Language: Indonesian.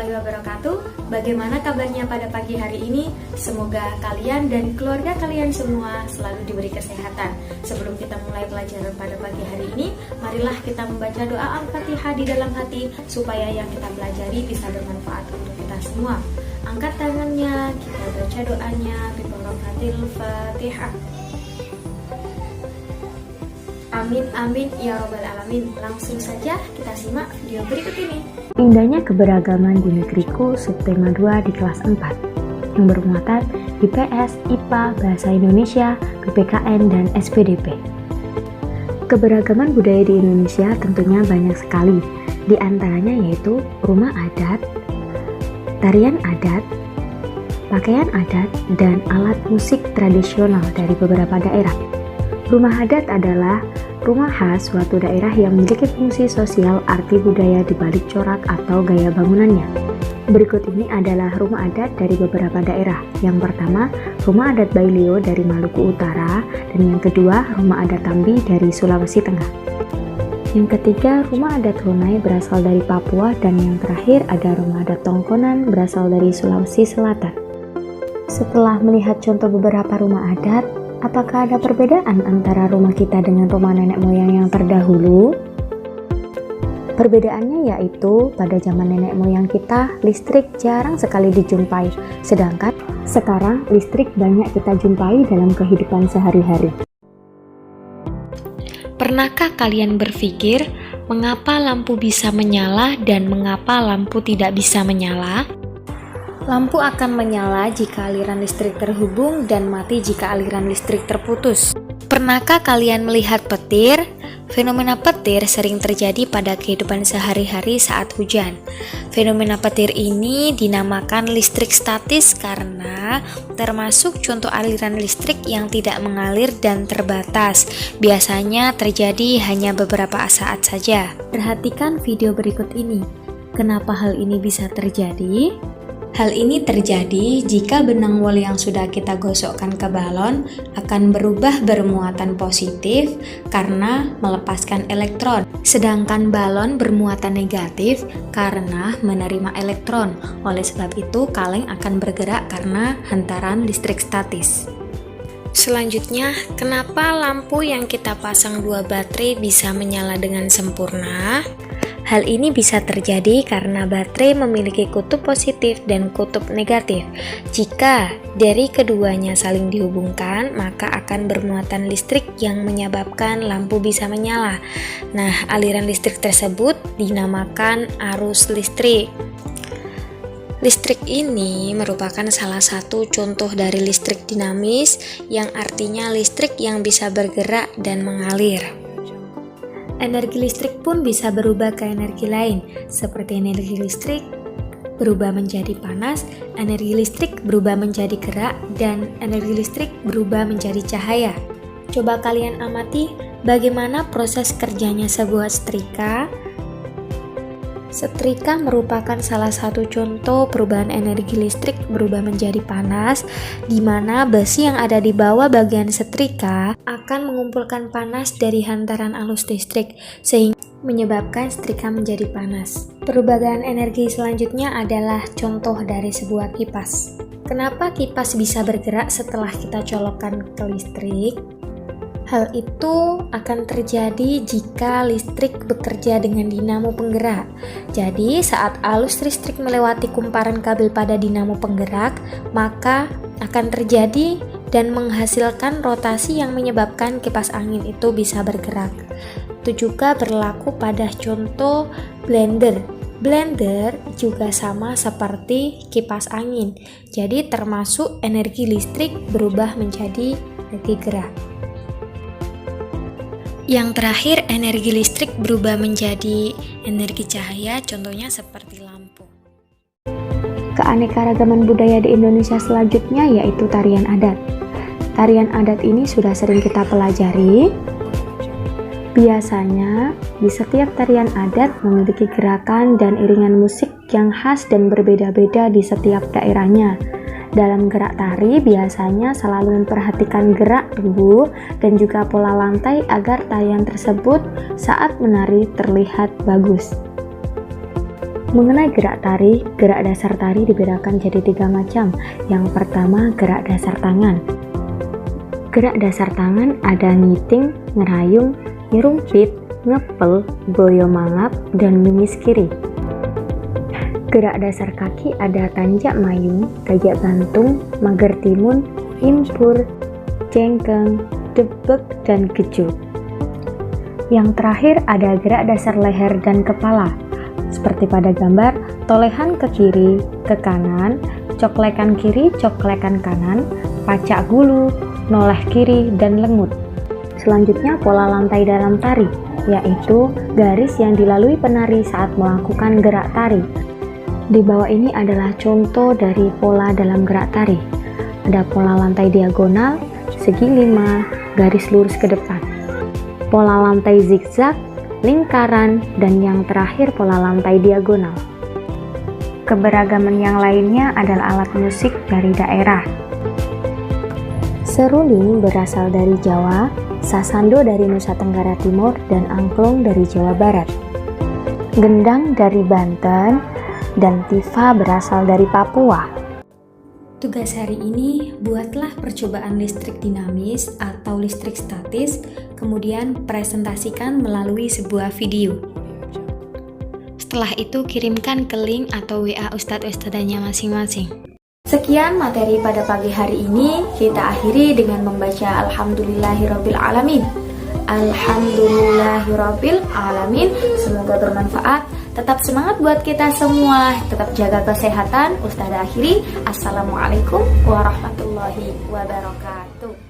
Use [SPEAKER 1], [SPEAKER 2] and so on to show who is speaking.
[SPEAKER 1] warahmatullahi wabarakatuh. Bagaimana kabarnya pada pagi hari ini? Semoga kalian dan keluarga kalian semua selalu diberi kesehatan. Sebelum kita mulai pelajaran pada pagi hari ini, marilah kita membaca doa Al-Fatihah di dalam hati supaya yang kita pelajari bisa bermanfaat untuk kita semua. Angkat tangannya, kita baca doanya. Al-Fatihah. Amin amin ya robbal alamin. Langsung saja kita simak video berikut ini.
[SPEAKER 2] Indahnya keberagaman di negeriku, subtema 2 di kelas 4 yang bermuatan IPS, IPA, Bahasa Indonesia, PPKN, dan SPDP. Keberagaman budaya di Indonesia tentunya banyak sekali, di antaranya yaitu rumah adat, tarian adat, pakaian adat, dan alat musik tradisional dari beberapa daerah. Rumah adat adalah rumah khas suatu daerah yang memiliki fungsi sosial, arti budaya di balik corak atau gaya bangunannya. Berikut ini adalah rumah adat dari beberapa daerah. Yang pertama, rumah adat Baileo dari Maluku Utara, dan yang kedua, rumah adat Tambi dari Sulawesi Tengah. Yang ketiga, rumah adat Honai berasal dari Papua, dan yang terakhir ada rumah adat Tongkonan berasal dari Sulawesi Selatan. Setelah melihat contoh beberapa rumah adat, apakah ada perbedaan antara rumah kita dengan rumah nenek moyang yang terdahulu? Perbedaannya yaitu pada zaman nenek moyang kita, listrik jarang sekali dijumpai, sedangkan sekarang listrik banyak kita jumpai dalam kehidupan sehari-hari.
[SPEAKER 3] Pernahkah kalian berpikir mengapa lampu bisa menyala dan mengapa lampu tidak bisa menyala? Lampu akan menyala jika aliran listrik terhubung dan mati jika aliran listrik terputus. Pernahkah kalian melihat petir? Fenomena petir sering terjadi pada kehidupan sehari-hari saat hujan. Fenomena petir ini dinamakan listrik statis karena termasuk contoh aliran listrik yang tidak mengalir dan terbatas. Biasanya terjadi hanya beberapa saat saja. Perhatikan video berikut ini. Kenapa hal ini bisa terjadi? Hal ini terjadi jika benang wol yang sudah kita gosokkan ke balon akan berubah bermuatan positif karena melepaskan elektron, sedangkan balon bermuatan negatif karena menerima elektron. Oleh sebab itu, kaleng akan bergerak karena hantaran listrik statis. Selanjutnya, kenapa lampu yang kita pasang 2 baterai bisa menyala dengan sempurna? Hal ini bisa terjadi karena baterai memiliki kutub positif dan kutub negatif. Jika dari keduanya saling dihubungkan, maka akan bermuatan listrik yang menyebabkan lampu bisa menyala. Nah, aliran listrik tersebut dinamakan arus listrik. Listrik ini merupakan salah satu contoh dari listrik dinamis, yang artinya listrik yang bisa bergerak dan mengalir. Energi listrik pun bisa berubah ke energi lain, seperti energi listrik berubah menjadi panas, energi listrik berubah menjadi gerak, dan energi listrik berubah menjadi cahaya. Coba kalian amati bagaimana proses kerjanya sebuah setrika. Setrika merupakan salah satu contoh perubahan energi listrik berubah menjadi panas, di mana besi yang ada di bawah bagian setrika akan mengumpulkan panas dari hantaran arus listrik, sehingga menyebabkan setrika menjadi panas. Perubahan energi selanjutnya adalah contoh dari sebuah kipas. Kenapa kipas bisa bergerak setelah kita colokkan ke listrik? Hal itu akan terjadi jika listrik bekerja dengan dinamo penggerak. Jadi, saat arus listrik melewati kumparan kabel pada dinamo penggerak, maka akan terjadi dan menghasilkan rotasi yang menyebabkan kipas angin itu bisa bergerak. Itu juga berlaku pada contoh blender. Blender juga sama seperti kipas angin. Jadi, termasuk energi listrik berubah menjadi energi gerak. Yang terakhir, energi listrik berubah menjadi energi cahaya, contohnya seperti lampu.
[SPEAKER 2] Keanekaragaman budaya di Indonesia selanjutnya yaitu tarian adat. Tarian adat ini sudah sering kita pelajari. Biasanya, di setiap tarian adat memiliki gerakan dan iringan musik yang khas dan berbeda-beda di setiap daerahnya. Dalam gerak tari biasanya selalu memperhatikan gerak tubuh dan juga pola lantai agar tarian tersebut saat menari terlihat bagus. Mengenai gerak tari, gerak dasar tari dibedakan jadi 3 macam. Yang pertama, gerak dasar tangan. Gerak dasar tangan ada ngiting, ngerayung, nyerumpit, ngepel, boyo mangap, dan numis kiri. Gerak dasar kaki ada tanjak mayung, gajak gantung, mager timun, impur, cengkeng, debek, dan gejuk. Yang terakhir ada gerak dasar leher dan kepala. Seperti pada gambar, tolehan ke kiri, ke kanan, coklekan kiri, coklekan kanan, pacak gulu, noleh kiri, dan lengut. Selanjutnya pola lantai dalam tari, yaitu garis yang dilalui penari saat melakukan gerak tari. Di bawah ini adalah contoh dari pola dalam gerak tari. Ada pola lantai diagonal, segi 5, garis lurus ke depan. Pola lantai zigzag, lingkaran, dan yang terakhir pola lantai diagonal. Keberagaman yang lainnya adalah alat musik dari daerah. Seruling berasal dari Jawa, sasando dari Nusa Tenggara Timur, dan angklung dari Jawa Barat. Gendang dari Banten, dan tifa berasal dari Papua.
[SPEAKER 3] Tugas hari ini, buatlah percobaan listrik dinamis atau listrik statis, kemudian presentasikan melalui sebuah video. Setelah itu, kirimkan ke link atau WA ustadz-ustadzanya masing-masing.
[SPEAKER 1] Sekian materi pada pagi hari ini, kita akhiri dengan membaca Alhamdulillahirabbil alamin. Alhamdulillahirabbil alamin. Semoga bermanfaat. Tetap semangat buat kita semua. Tetap jaga kesehatan. Ustazah akhiri. Assalamualaikum warahmatullahi wabarakatuh.